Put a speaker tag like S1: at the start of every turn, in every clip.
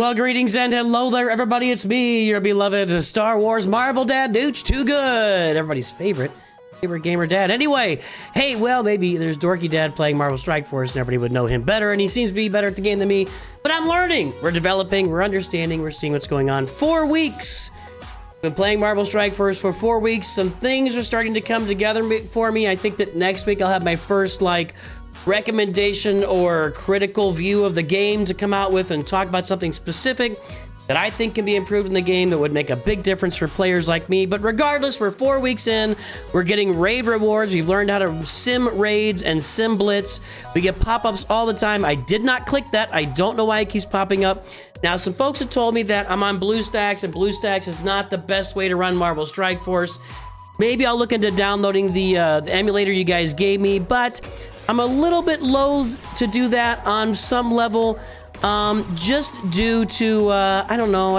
S1: Well, greetings and hello there, everybody. It's me, your beloved Star Wars Marvel Dad, Dooch Too Good. Everybody's favorite gamer dad. Anyway, hey, well, maybe there's Dorky Dad playing Marvel Strike Force, and everybody would know him better, and he seems to be better at the game than me. But I'm learning. We're developing. We're understanding. We're seeing what's going on. 4 weeks. Been playing Marvel Strike Force for 4 weeks. Some things are starting to come together for me. I think that next week I'll have my first, recommendation or critical view of the game to come out with and talk about something specific that I think can be improved in the game that would make a big difference for players like me. But regardless, we're 4 weeks in. We're getting raid rewards. We've learned how to sim raids and sim blitz. We get pop-ups all the time. I did not click that. I don't know why it keeps popping up. Now, some folks have told me that I'm on BlueStacks, and BlueStacks is not the best way to run Marvel Strike Force. Maybe I'll look into downloading the emulator you guys gave me, but I'm a little bit loath to do that on some level, just due to, I don't know,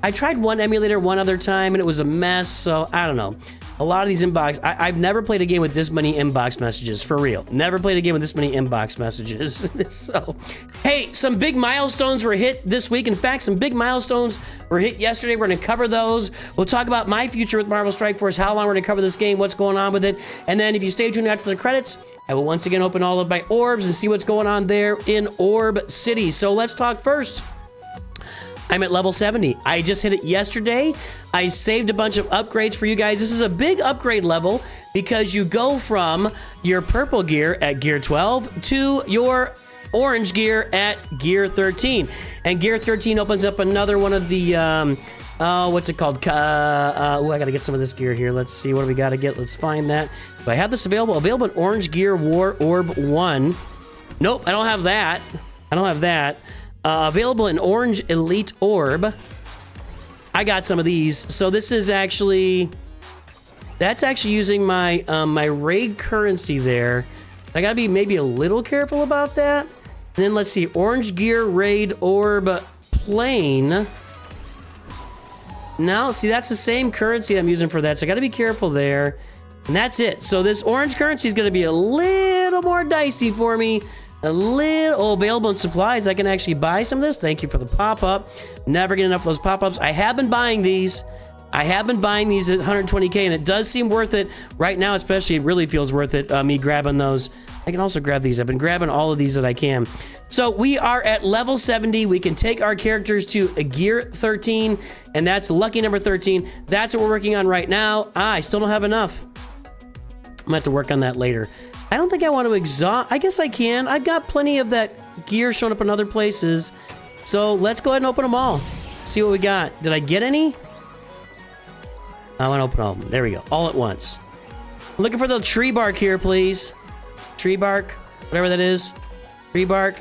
S1: I tried one emulator one other time and it was a mess, so I don't know. A lot of these I've never played a game with this many inbox messages, for real. Never played a game with this many inbox messages. So, hey, some big milestones were hit this week. In fact, some big milestones were hit yesterday. We're going to cover those. We'll talk about my future with Marvel Strike Force, how long we're going to cover this game, what's going on with it. And then if you stay tuned after the credits, I will once again open all of my orbs and see what's going on there in Orb City. So let's talk first. I'm at level 70. I just hit it yesterday. I saved a bunch of upgrades for you guys. This is a big upgrade level because you go from your purple gear at gear 12 to your orange gear at gear 13. And gear 13 opens up another one of the, what's it called? I gotta get some of this gear here. Let's see, what do we gotta get? Let's find that. Do I have this available? Available in Orange Gear War Orb 1. Nope, I don't have that. I don't have that. Available in Orange Elite Orb. I got some of these. So this is actually, that's actually using my my raid currency there. I gotta be maybe a little careful about that. And then let's see, Orange Gear Raid Orb Plane. No, see, that's the same currency I'm using for that, so I gotta be careful there. And that's it. So this orange currency is gonna be a little more dicey for me. A little available in supplies. I can actually buy some of this. Thank you for the pop-up. Never get enough of those pop-ups. I have been buying these. I have been buying these at 120k, and it does seem worth it right now. Especially, it really feels worth it. Me grabbing those. I can also grab these. I've been grabbing all of these that I can. So we are at level 70. We can take our characters to a gear 13, and that's lucky number 13. That's what we're working on right now. I still don't have enough. I'm gonna have to work on that later. I don't think I want to exhaust. I guess I can. I've got plenty of that gear showing up in other places. So let's go ahead and open them all. See what we got. Did I get any? I want to open all of them. There we go. All at once. Looking for the tree bark here, please. Tree bark. Whatever that is. Tree bark.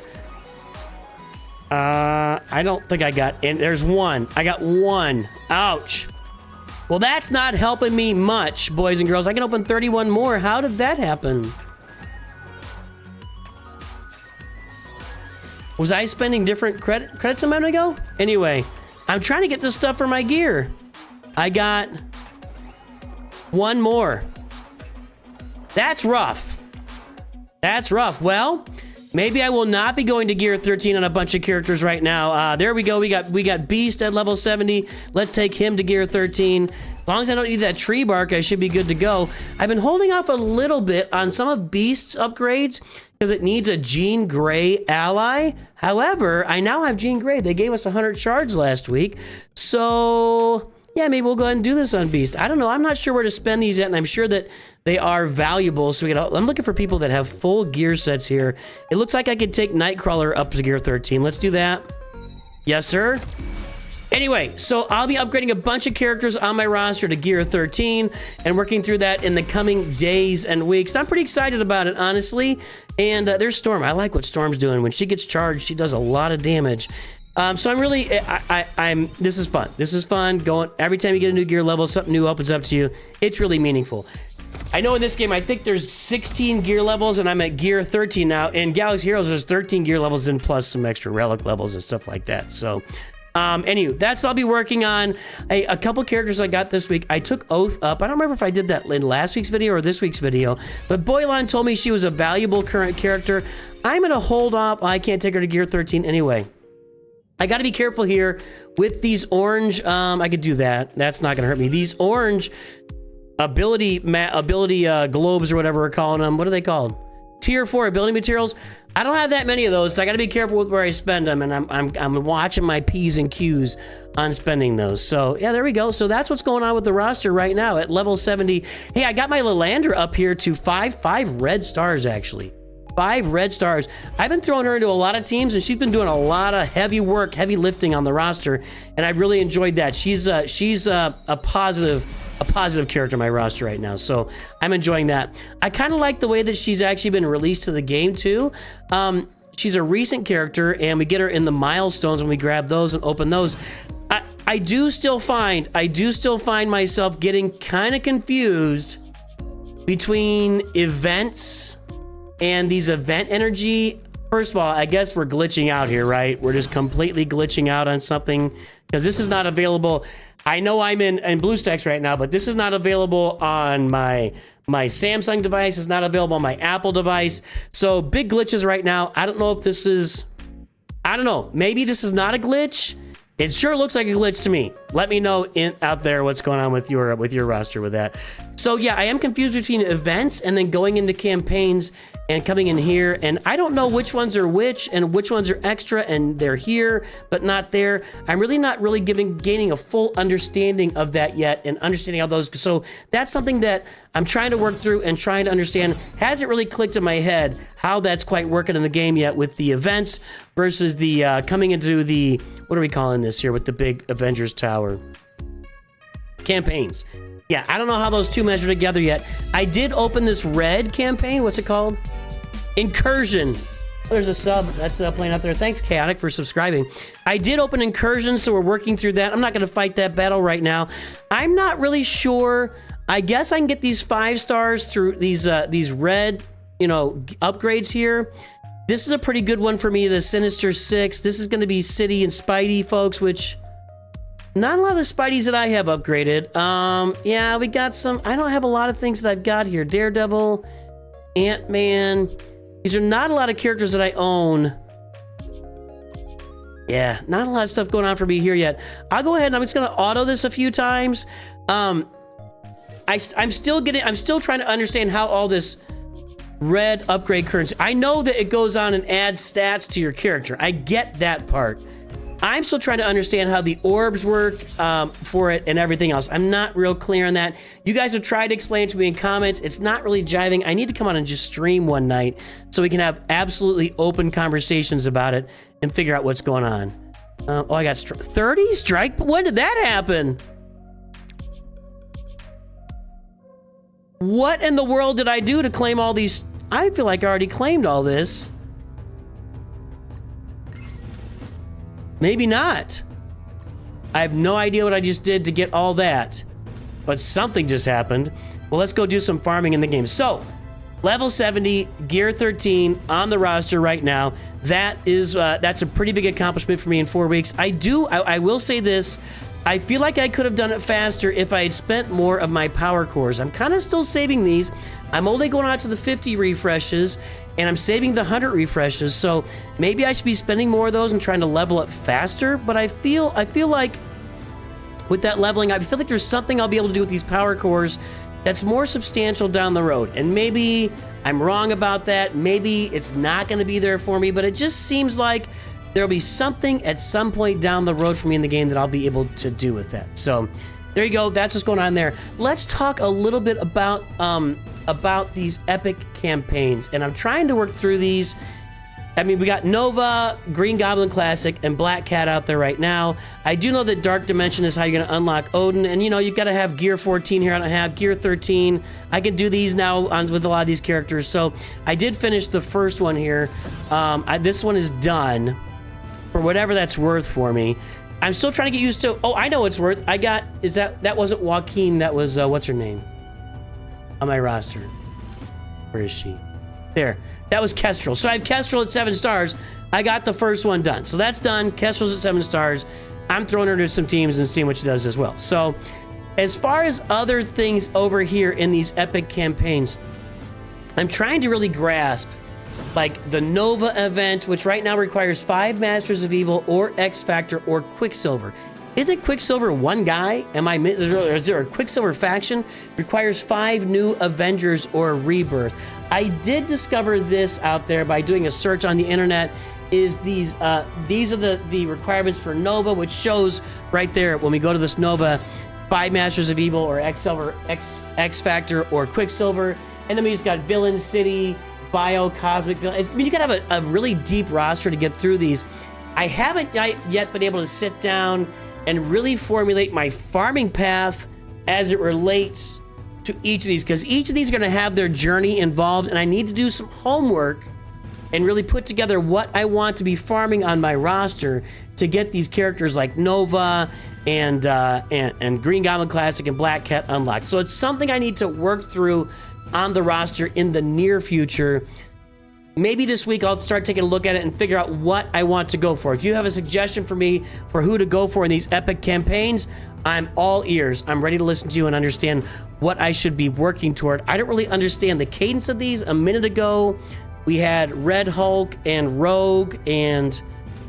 S1: I don't think I got any. There's one. I got one. Ouch. Well, that's not helping me much, boys and girls. I can open 31 more. How did that happen? Was I spending different credits a minute ago? Anyway, I'm trying to get this stuff for my gear. I got one more. That's rough. That's rough. Well, maybe I will not be going to gear 13 on a bunch of characters right now. There we go. We got Beast at level 70. Let's take him to gear 13. As long as I don't need that tree bark, I should be good to go. I've been holding off a little bit on some of Beast's upgrades because it needs a Jean Grey ally. However, I now have Jean Grey. They gave us 100 shards last week. So, yeah, maybe we'll go ahead and do this on Beast. I don't know. I'm not sure where to spend these at, and I'm sure that they are valuable. So I'm looking for people that have full gear sets here. It looks like I could take Nightcrawler up to gear 13. Let's do that. Yes, sir. Anyway, so I'll be upgrading a bunch of characters on my roster to gear 13 and working through that in the coming days and weeks. I'm pretty excited about it, honestly. And there's Storm. I like what Storm's doing. When she gets charged, she does a lot of damage. So I'm really, this is fun. This is fun. Going every time you get a new gear level, something new opens up to you. It's really meaningful. I know in this game, I think there's 16 gear levels, and I'm at gear 13 now. In Galaxy Heroes, there's 13 gear levels and plus some extra relic levels and stuff like that. So, anyway, that's what I'll be working on. A couple characters I got this week. I took Oath up. I don't remember if I did that in last week's video or this week's video, but Boylan told me she was a valuable current character. I'm going to hold off. I can't take her to gear 13 anyway. I got to be careful here with these orange. I could do that. That's not going to hurt me. These orange ability globes or whatever we're calling them. What are they called? Tier 4 ability materials. I don't have that many of those, so I got to be careful with where I spend them, and I'm watching my P's and Q's on spending those. So yeah, there we go. So that's what's going on with the roster right now at level 70. Hey, I got my Lilandra up here to five red stars actually. 5 red stars. I've been throwing her into a lot of teams, and she's been doing a lot of heavy work, heavy lifting on the roster, and I've really enjoyed that. She's a positive character in my roster right now, so I'm enjoying that. I kind of like the way that she's actually been released to the game too. She's a recent character, and we get her in the milestones when we grab those and open those. I do still find myself getting kind of confused between events and these event energy. First of all, I guess we're glitching out here, right? We're just completely glitching out on something because this is not available. I know I'm in BlueStacks right now, but this is not available on my Samsung device. It's not available on my Apple device. So big glitches right now. I don't know if this is, I don't know. Maybe this is not a glitch. It sure looks like a glitch to me. Let me know out there what's going on with your roster with that. So yeah, I am confused between events and then going into campaigns and coming in here, and I don't know which ones are which and which ones are extra and they're here but not there. I'm really not gaining a full understanding of that yet and understanding how those. So that's something that I'm trying to work through and trying to understand. Hasn't really clicked in my head how that's quite working in the game yet with the events versus the coming into the, what are we calling this here with the big Avengers Tower? Campaigns. Yeah, I don't know how those two measure together yet. I did open this red campaign. What's it called? Incursion. There's a sub that's playing out there. Thanks, Chaotic, for subscribing. I did open Incursion, so we're working through that. I'm not going to fight that battle right now. I'm not really sure. I guess I can get these 5 stars through these red, upgrades here. This is a pretty good one for me, the Sinister 6. This is going to be City and Spidey, folks, which not a lot of the Spideys that I have upgraded. Yeah, we got some. I don't have a lot of things that I've got here. Daredevil, Ant-Man. These are not a lot of characters that I own. Yeah, not a lot of stuff going on for me here yet. I'll go ahead and I'm just going to auto this a few times. I'm still trying to understand how all this red upgrade currency. I know that it goes on and adds stats to your character. I get that part. I'm still trying to understand how the orbs work for it and everything else. I'm not real clear on that. You guys have tried to explain it to me in comments. It's not really jiving. I need to come on and just stream one night so we can have absolutely open conversations about it and figure out what's going on. Oh, I got 30 strike. When did that happen? What in the world did I do to claim all these? I feel like I already claimed all this. Maybe not. I have no idea what I just did to get all that, but something just happened. Well, let's go do some farming in the game. So, level 70, gear 13 on the roster right now. That's a pretty big accomplishment for me in 4 weeks. I will say this. I feel like I could have done it faster if I had spent more of my power cores. I'm kind of still saving these. I'm only going out to the 50 refreshes, and I'm saving the 100 refreshes, so maybe I should be spending more of those and trying to level up faster, but I feel like with that leveling, I feel like there's something I'll be able to do with these power cores that's more substantial down the road, and maybe I'm wrong about that. Maybe it's not going to be there for me, but it just seems like there'll be something at some point down the road for me in the game that I'll be able to do with that. So there you go. That's what's going on there. Let's talk a little bit about these epic campaigns, and I'm trying to work through these. I mean, we got Nova, Green Goblin Classic, and Black Cat out there right now. I do know that Dark Dimension is how you're going to unlock Odin, and you've got to have Gear 14 here. I don't have Gear 13. I can do these now with a lot of these characters. So I did finish the first one here. This one is done for whatever that's worth for me. I'm still trying to get used to. Oh, I know it's worth. That wasn't Joaquin. That was what's her name on my roster. Where is she? There. That was Kestrel. So I have Kestrel at 7 stars. I got the first one done. So that's done. Kestrel's at 7 stars. I'm throwing her to some teams and seeing what she does as well. So as far as other things over here in these epic campaigns, I'm trying to really grasp like the Nova event, which right now requires 5 Masters of Evil or X Factor or Quicksilver. Isn't Quicksilver one guy? Is there a Quicksilver faction? Requires 5 new Avengers or Rebirth. I did discover this out there by doing a search on the internet. These are the requirements for Nova, which shows right there when we go to this Nova, 5 Masters of Evil or X Factor or Quicksilver. And then we just got Villain City, Bio, Cosmic Villain. I mean, you gotta have a really deep roster to get through these. I haven't yet been able to sit down and really formulate my farming path as it relates to each of these, because each of these are going to have their journey involved, and I need to do some homework and really put together what I want to be farming on my roster to get these characters like Nova and Green Goblin Classic and Black Cat unlocked. So it's something I need to work through on the roster in the near future. Maybe this week I'll start taking a look at it and figure out what I want to go for. If you have a suggestion for me for who to go for in these epic campaigns, I'm all ears. I'm ready to listen to you and understand what I should be working toward. I don't really understand the cadence of these. A minute ago, we had Red Hulk and Rogue and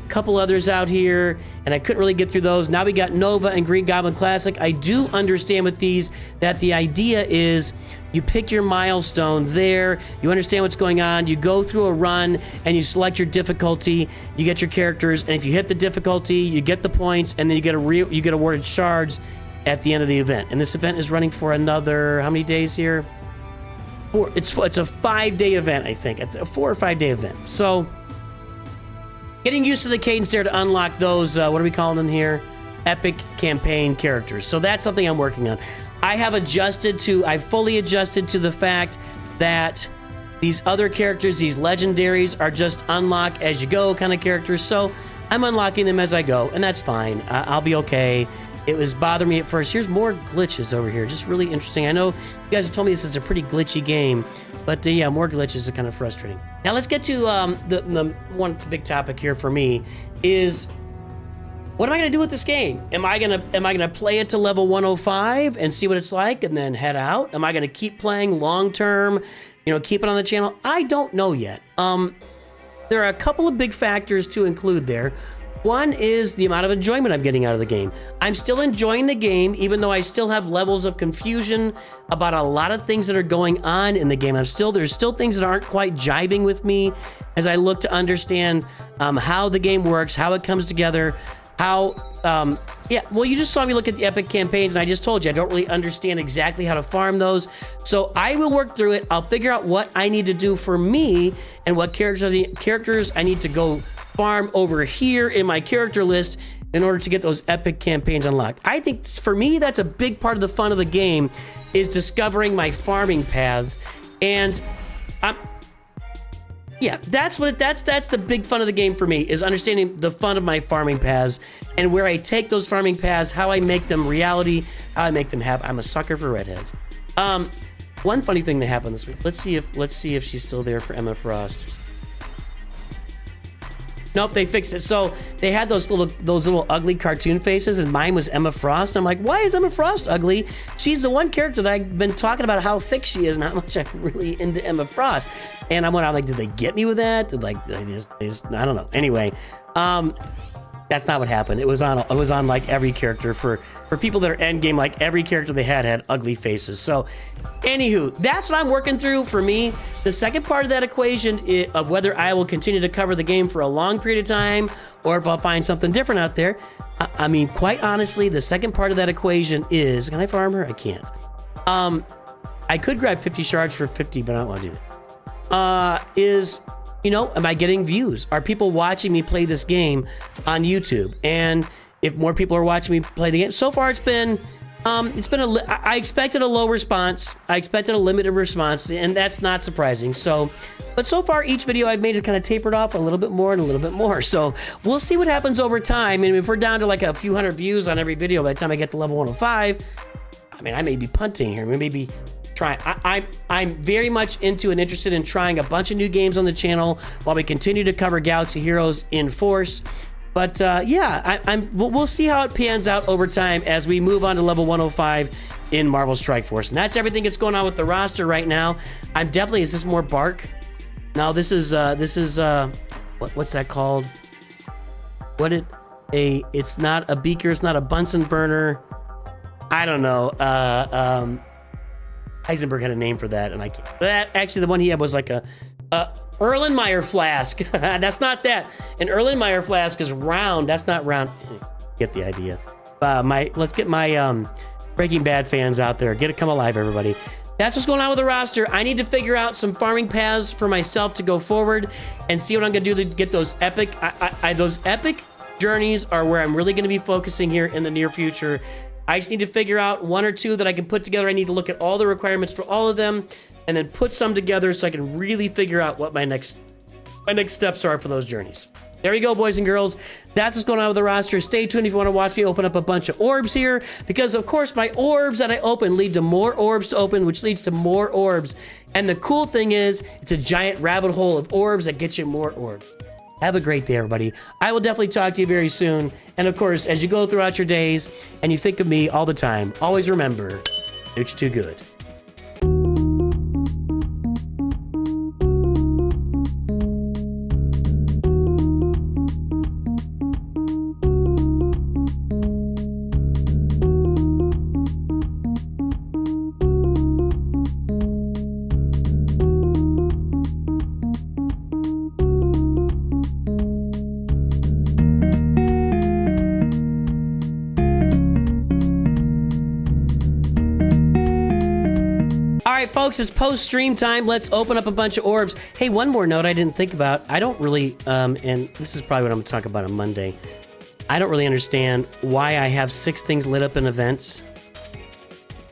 S1: a couple others out here, and I couldn't really get through those. Now we got Nova and Green Goblin Classic. I do understand with these that the idea is you pick your milestone there, you understand what's going on, you go through a run, and you select your difficulty, you get your characters, and if you hit the difficulty, you get the points, and then you get awarded shards at the end of the event. And this event is running for another, how many days here? 4. It's a 5-day event, I think. It's a 4 or 5 day event. So, getting used to the cadence there to unlock those, what are we calling them here? Epic campaign characters. So that's something I'm working on. I've fully adjusted to the fact that these other characters, these legendaries, are just unlock as you go kind of characters. So I'm unlocking them as I go, and that's fine. I'll be okay. It was bothering me at first. Here's more glitches over here. Just really interesting. I know you guys have told me this is a pretty glitchy game, but yeah, more glitches are kind of frustrating. Now let's get to the one big topic here for me is, what am I gonna do with this game? Am I gonna play it to level 105 and see what it's like and then head out? Am I gonna keep playing long term, keep it on the channel? I don't know yet. There are a couple of big factors to include there. One is the amount of enjoyment I'm getting out of the game. I'm still enjoying the game, even though I still have levels of confusion about a lot of things that are going on in the game. There's still things that aren't quite jiving with me as I look to understand how the game works, how it comes together, well, you just saw me look at the epic campaigns, and I just told you I don't really understand exactly how to farm those. So I will work through it. I'll figure out what I need to do for me and what characters I need to go farm over here in my character list in order to get those epic campaigns unlocked. I think for me, that's a big part of the fun of the game, is discovering my farming paths. And yeah, that's the big fun of the game for me, is understanding the fun of my farming paths and where I take those farming paths, how I make them reality, how I make them happen. I'm a sucker for redheads. One funny thing that happened this week. Let's see if she's still there for Emma Frost. Nope, they fixed it. So they had those little ugly cartoon faces, and mine was Emma Frost. I'm like, why is Emma Frost ugly? She's the one character that I've been talking about how thick she is and how much I'm really into Emma Frost. And I'm like, did they get me with that? Did they just I don't know. Anyway, that's not what happened. It was on like every character for people that are endgame. Like every character they had ugly faces. So, anywho, that's what I'm working through for me. The second part of that equation of whether I will continue to cover the game for a long period of time or if I'll find something different out there. I mean, quite honestly, the second part of that equation is, can I farm her? I can't. I could grab 50 shards for 50, but I don't want to do that. Am I getting views? Are people watching me play this game on YouTube? And if more people are watching me play the game, so far I expected a low response. I expected a limited response, and that's not surprising. But so far each video I've made has kind of tapered off a little bit more and a little bit more. So we'll see what happens over time. And if we're down to like a few hundred views on every video by the time I get to level 105, I mean, I may be punting here. Maybe trying. I'm very much into and interested in trying a bunch of new games on the channel while we continue to cover Galaxy Heroes in force. But we'll see how it pans out over time as we move on to level 105 in Marvel Strike Force. And that's everything that's going on with the roster right now. Is this more bark? Now this is what's that called? It's not a beaker, it's not a Bunsen burner. I don't know. Heisenberg had a name for that, and I can't. Actually, the one he had was like a Erlenmeyer flask. That's not that. An Erlenmeyer flask is round. That's not round. Get the idea. Let's get my Breaking Bad fans out there. Get it, come alive, everybody. That's what's going on with the roster. I need to figure out some farming paths for myself to go forward and see what I'm gonna do to get those epic. Those epic journeys are where I'm really gonna be focusing here in the near future. I just need to figure out one or two that I can put together. I need to look at all the requirements for all of them and then put some together so I can really figure out what my next steps are for those journeys. There you go, boys and girls. That's what's going on with the roster. Stay tuned if you want to watch me open up a bunch of orbs here, because of course my orbs that I open lead to more orbs to open, which leads to more orbs. And the cool thing is, it's a giant rabbit hole of orbs that get you more orbs. Have a great day, everybody. I will definitely talk to you very soon. And of course, as you go throughout your days and you think of me all the time, always remember, it's too good. All right, folks, it's post-stream time. Let's open up a bunch of orbs. Hey, one more note I didn't think about. I don't really, and this is probably what I'm going to talk about on Monday. I don't really understand why I have 6 things lit up in events.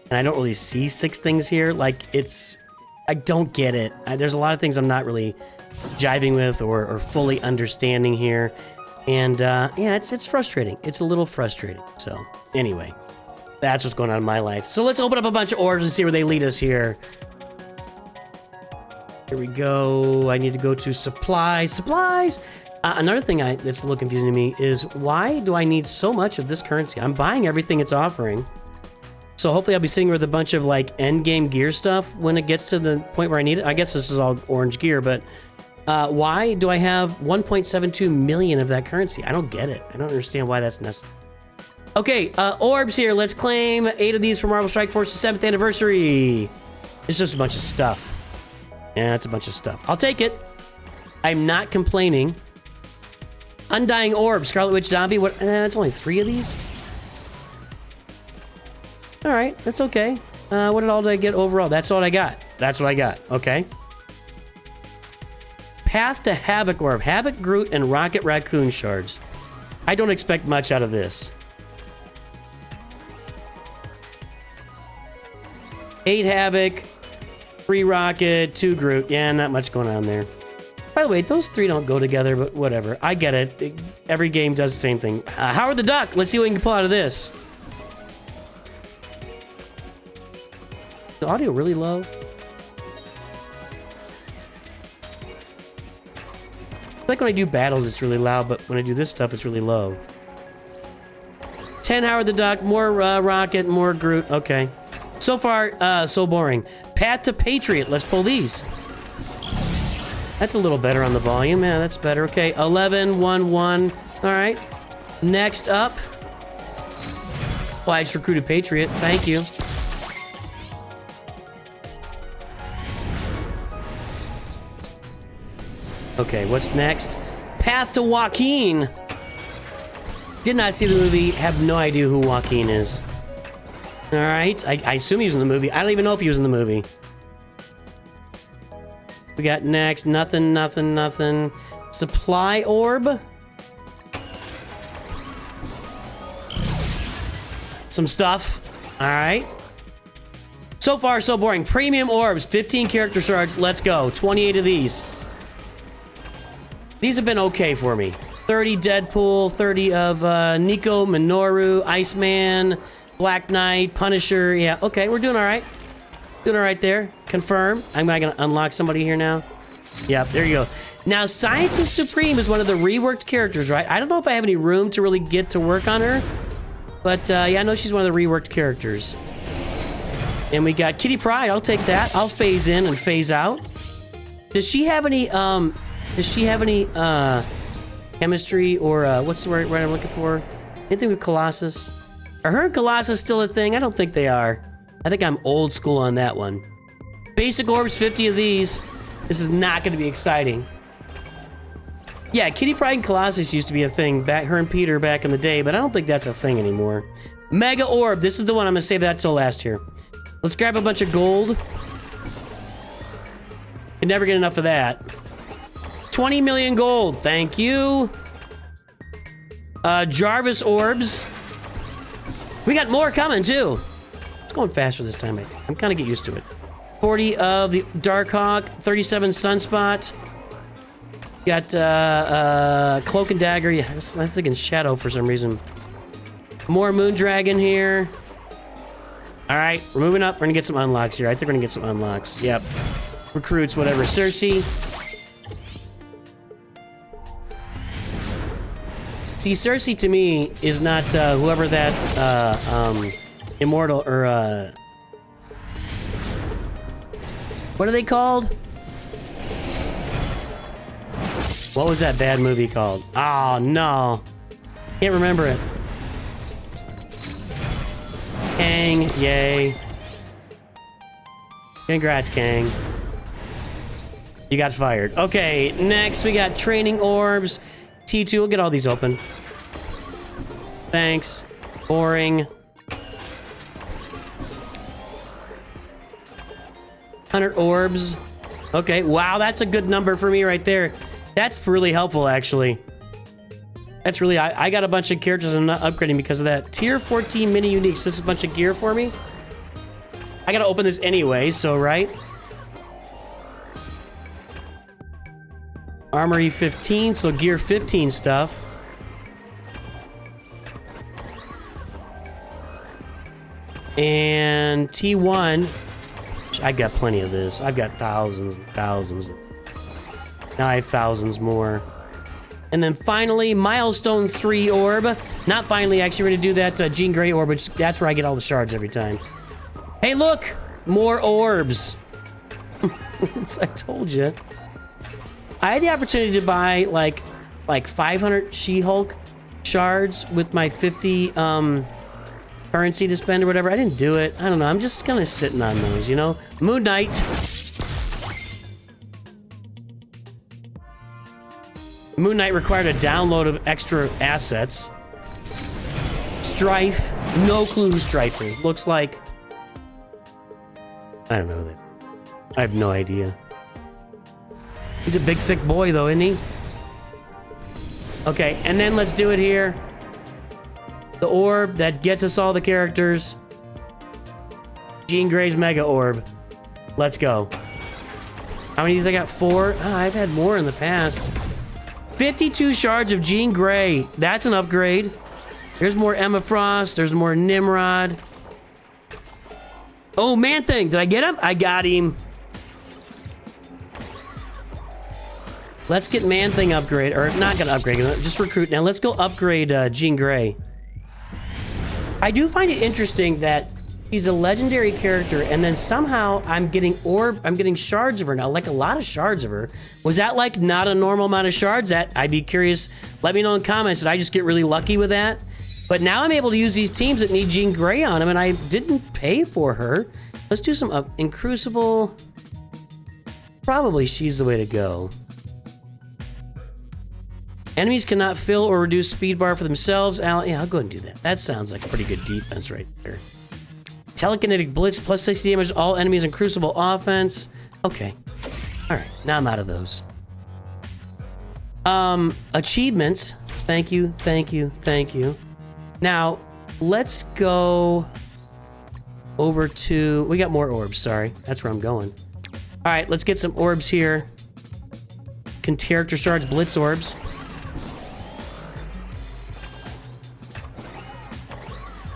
S1: And I don't really see 6 things here. Like, I don't get it. There's a lot of things I'm not really jiving with or fully understanding here. And, yeah, it's frustrating. It's a little frustrating. So, anyway. That's what's going on in my life. So let's open up a bunch of orbs and see where they lead us here. Here we go. I need to go to supplies. Supplies! Another thing that's a little confusing to me is, why do I need so much of this currency? I'm buying everything it's offering. So hopefully I'll be sitting with a bunch of like end game gear stuff when it gets to the point where I need it. I guess this is all orange gear, but why do I have 1.72 million of that currency? I don't get it. I don't understand why that's necessary. Okay, orbs here. Let's claim 8 of these for Marvel Strike Force's 7th anniversary. It's just a bunch of stuff. Yeah, it's a bunch of stuff. I'll take it. I'm not complaining. Undying Orb, Scarlet Witch Zombie. What? It's only 3 of these. All right, that's okay. What did I get overall? That's all I got. That's what I got. Okay. Path to Havoc Orb, Havoc Groot, and Rocket Raccoon shards. I don't expect much out of this. 8 Havoc, 3 Rocket, 2 Groot. Yeah, not much going on there. By the way, those 3 don't go together, but whatever. I get it. Every game does the same thing. Howard the Duck. Let's see what we can pull out of this. Is the audio really low? Like when I do battles, it's really loud, but when I do this stuff, it's really low. 10 Howard the Duck, more Rocket, more Groot. Okay. So far, so boring. Path to Patriot. Let's pull these. That's a little better on the volume. Yeah, that's better. Okay, 11, 1, 1. All right. Next up. Well, I just recruited Patriot. Thank you. Okay, what's next? Path to Joaquin. Did not see the movie. Have no idea who Joaquin is. All right. I assume he was in the movie. I don't even know if he was in the movie. We got next. Nothing, nothing, nothing. Supply Orb. Some stuff. All right. So far, so boring. Premium Orbs. 15 character shards. Let's go. 28 of these. These have been okay for me. 30 Deadpool, 30 of Nico, Minoru, Iceman, Black Knight, Punisher. Yeah, okay, we're doing all right. Doing all right there. Confirm. I'm not going to unlock somebody here now. Yep, there you go. Now, Scientist Supreme is one of the reworked characters, right? I don't know if I have any room to really get to work on her. But, yeah, I know she's one of the reworked characters. And we got Kitty Pryde. I'll take that. I'll phase in and phase out. Does she have any chemistry or what's the word I'm looking for? Anything with Colossus? Are her and Colossus still a thing? I don't think they are. I think I'm old school on that one. Basic orbs, 50 of these. This is not going to be exciting. Yeah, Kitty Pryde and Colossus used to be a thing. Her and Peter back in the day, but I don't think that's a thing anymore. Mega Orb. This is the one. I'm going to save that till last here. Let's grab a bunch of gold. Can never get enough of that. 20 million gold. Thank you. Jarvis Orbs. We got more coming, too. It's going faster this time. I'm kind of get used to it. 40 of the Darkhawk. 37 Sunspot. Got Cloak and Dagger. Yeah, I was thinking Shadow for some reason. More Moondragon here. All right, we're moving up. We're gonna get some unlocks here. I think we're gonna get some unlocks. Yep. Recruits, whatever. Cersei. See, Cersei to me is not whoever that immortal or what are they called? What was that bad movie called? Oh no, can't remember it. Kang, yay. Congrats, Kang. You got fired. Okay, next we got training orbs. T2, we'll get all these open. Thanks. Boring. 100 orbs. Okay, wow, that's a good number for me right there. That's really helpful, actually. That's really... I got a bunch of characters I'm not upgrading because of that. Tier 14 mini uniques. This is a bunch of gear for me. I gotta open this anyway, so right? Armory 15, so gear 15 stuff. And T1... I got plenty of this. I've got thousands and thousands. Now I have thousands more. And then finally, Milestone 3 orb. Not finally, actually, we're going to do that Jean Grey orb, which that's where I get all the shards every time. Hey, look! More orbs. I told you. I had the opportunity to buy, like 500 She-Hulk shards with my 50 currency to spend or whatever. I didn't do it. I don't know. I'm just kind of sitting on those, you know? Moon Knight. Moon Knight required a download of extra assets. Strife. No clue who Strife is. Looks like... I don't know that. I have no idea. He's a big, thick boy, though, isn't he? Okay, and then let's do it here. The orb that gets us all the characters. Jean Grey's Mega Orb. Let's go. How many of these I got? 4? Oh, I've had more in the past. 52 shards of Jean Grey. That's an upgrade. There's more Emma Frost. There's more Nimrod. Oh, Man-Thing. Did I get him? I got him. Let's get Man-Thing upgrade. Or not gonna upgrade. Just recruit. Now let's go upgrade Jean Grey. I do find it interesting that she's a legendary character, and then somehow I'm getting shards of her now, like a lot of shards of her. Was that like not a normal amount of shards? That I'd be curious. Let me know in comments. Did I just get really lucky with that? But now I'm able to use these teams that need Jean Grey on them, and I didn't pay for her. Let's do some in Crucible. Probably she's the way to go. Enemies cannot fill or reduce speed bar for themselves. Yeah, I'll go ahead and do that. That sounds like a pretty good defense right there. Telekinetic Blitz, plus 60 damage, all enemies in Crucible offense. Okay. Alright, now I'm out of those. Achievements. Thank you, thank you, thank you. Now, let's go over to... We got more orbs, sorry. That's where I'm going. Alright, let's get some orbs here. Character shards, Blitz orbs.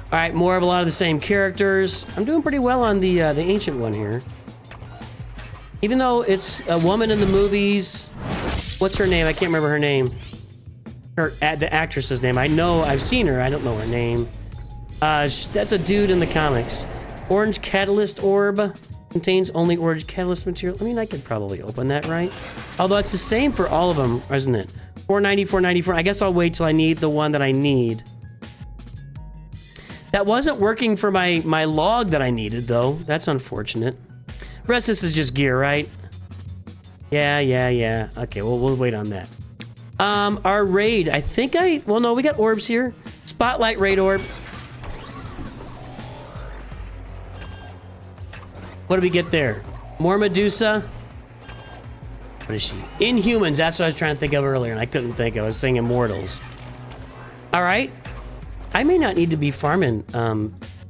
S1: All right, more of a lot of the same characters. I'm doing pretty well on the ancient one here. Even though it's a woman in the movies. What's her name? I can't remember her name. The actress's name. I know, I've seen her. I don't know her name. That's a dude in the comics. Orange Catalyst Orb. Contains only orange catalyst material. I mean, I could probably open that, right? Although it's the same for all of them, isn't it? 490, 494. I guess I'll wait till I need the one that I need. That wasn't working for my log that I needed, though. That's unfortunate. The rest of this is just gear, right? Yeah. Okay, well, we'll wait on that. Our raid, I think well, no, we got orbs here. Spotlight raid orb. What do we get there? More Medusa. What is she? Inhumans, that's what I was trying to think of earlier, and I couldn't think of. I was saying Immortals. All right. I may not need to be farming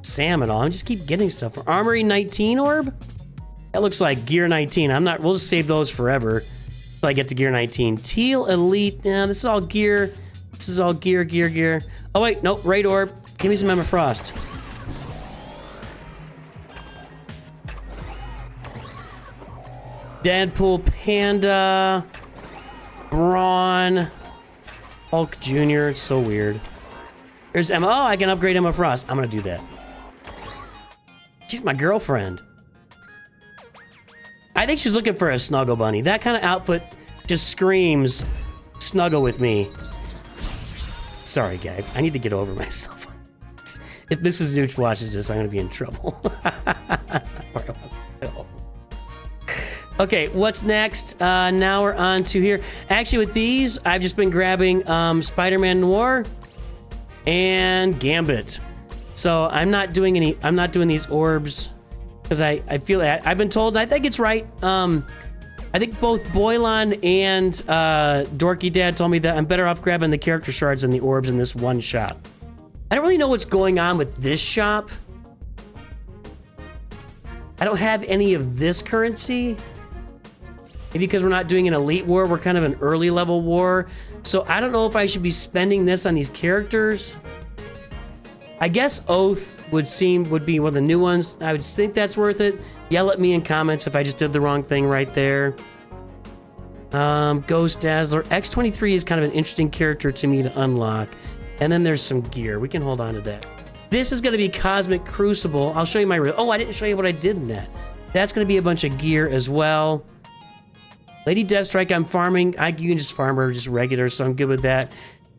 S1: Sam at all. I just keep getting stuff. For Armory 19 orb? That looks like Gear 19. We'll just save those forever until I get to Gear 19. Teal Elite. Yeah, this is all gear. This is all gear. Oh, wait. Nope. Raid orb. Give me some Emma Frost. Deadpool, Panda, Braun, Hulk Jr. It's so weird. There's Emma. Oh, I can upgrade Emma Frost. I'm going to do that. She's my girlfriend. I think she's looking for a Snuggle Bunny. That kind of outfit just screams snuggle with me. Sorry, guys. I need to get over myself. If Mrs. Nooch watches this, I'm going to be in trouble. That's not part of it at all. Okay, what's next? Now we're on to here. Actually, with these, I've just been grabbing Spider-Man Noir and Gambit. So I'm not doing these orbs because I feel I've been told, and I think it's right. I think both Boylan and Dorky Dad told me that I'm better off grabbing the character shards than the orbs in this one shop. I don't really know what's going on with this shop. I don't have any of this currency. Maybe because we're not doing an elite war, we're kind of an early level war. So I don't know if I should be spending this on these characters. I guess Oath would be one of the new ones. I would think that's worth it. Yell at me in comments if I just did the wrong thing right there. Ghost Dazzler. X-23 is kind of an interesting character to me to unlock. And then there's some gear. We can hold on to that. This is going to be Cosmic Crucible. I'll show you my... Oh, I didn't show you what I did in that. That's going to be a bunch of gear as well. Lady Deathstrike, I'm farming. You can just farm her just regular, so I'm good with that.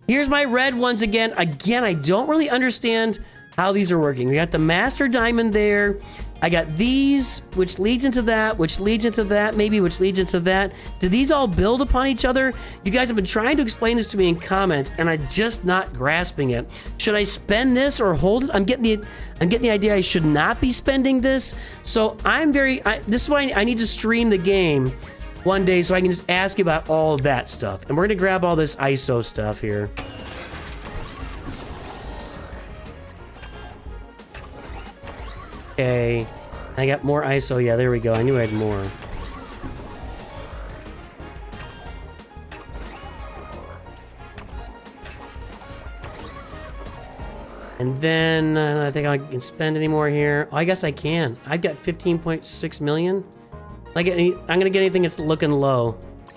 S1: Here's my red ones again. Again, I don't really understand how these are working. We got the Master Diamond there. I got these, which leads into that, which leads into that, maybe, which leads into that. Do these all build upon each other? You guys have been trying to explain this to me in comments, and I'm just not grasping it. Should I spend this or hold it? I'm getting the idea I should not be spending this. So this is why I need to stream the game one day so I can just ask you about all of that stuff. And we're gonna grab all this ISO stuff here. Okay, I got more ISO. Yeah, there we go. I knew I had more. And then I think I can spend any more here. Oh, I guess I can. I've got 15.6 million. I'm gonna get anything that's looking low. I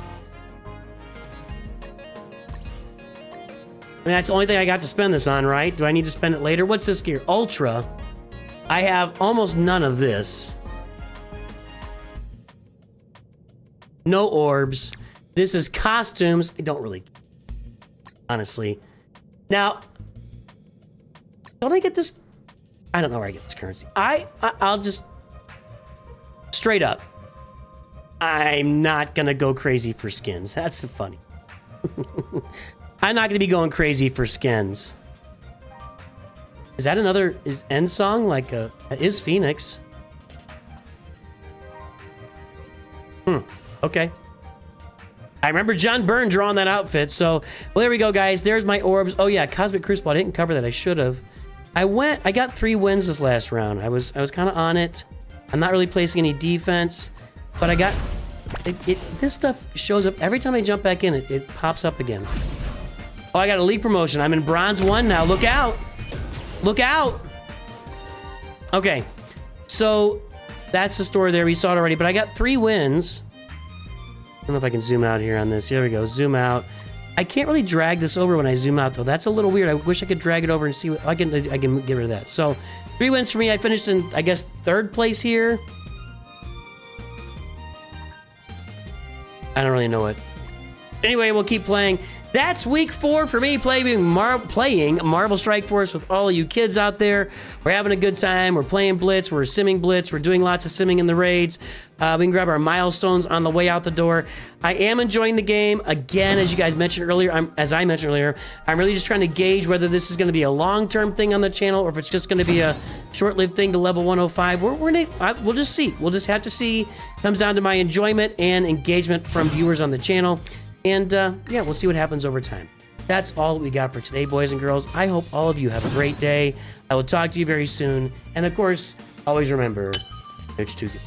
S1: mean, that's the only thing I got to spend this on, right? Do I need to spend it later? What's this gear? Ultra. I have almost none of this. No orbs. This is costumes. I don't really... Honestly. Now, don't I get this? I don't know where I get this currency. I'll just... Straight up. I'm not gonna go crazy for skins. That's funny. I'm not gonna be going crazy for skins. Is that another end song? Like is Phoenix? Okay. I remember John Byrne drawing that outfit. So, well, there we go, guys. There's my orbs. Oh yeah, Cosmic Crucible. I didn't cover that. I should have. I got 3 wins this last round. I was kind of on it. I'm not really placing any defense. But I got... this stuff shows up every time I jump back in. It pops up again. Oh, I got a league promotion. I'm in Bronze 1 now. Look out! Look out! Okay. So, that's the story there. We saw it already. But I got 3 wins. I don't know if I can zoom out here on this. Here we go. Zoom out. I can't really drag this over when I zoom out, though. That's a little weird. I wish I could drag it over and see what... I can get rid of that. So, 3 wins for me. I finished in, I guess, 3rd place here. I don't really know it. Anyway, we'll keep playing. That's week 4 for me playing Marvel Strike Force with all of you kids out there. We're having a good time. We're playing Blitz. We're simming Blitz. We're doing lots of simming in the raids. We can grab our milestones on the way out the door. I am enjoying the game. Again, as you guys mentioned earlier, I'm really just trying to gauge whether this is going to be a long-term thing on the channel or if it's just going to be a short-lived thing to level 105. We'll just see. We'll just have to see. Comes down to my enjoyment and engagement from viewers on the channel. And yeah, we'll see what happens over time. That's all that we got for today, boys and girls. I hope all of you have a great day. I will talk to you very soon. And of course, always remember, it's too good.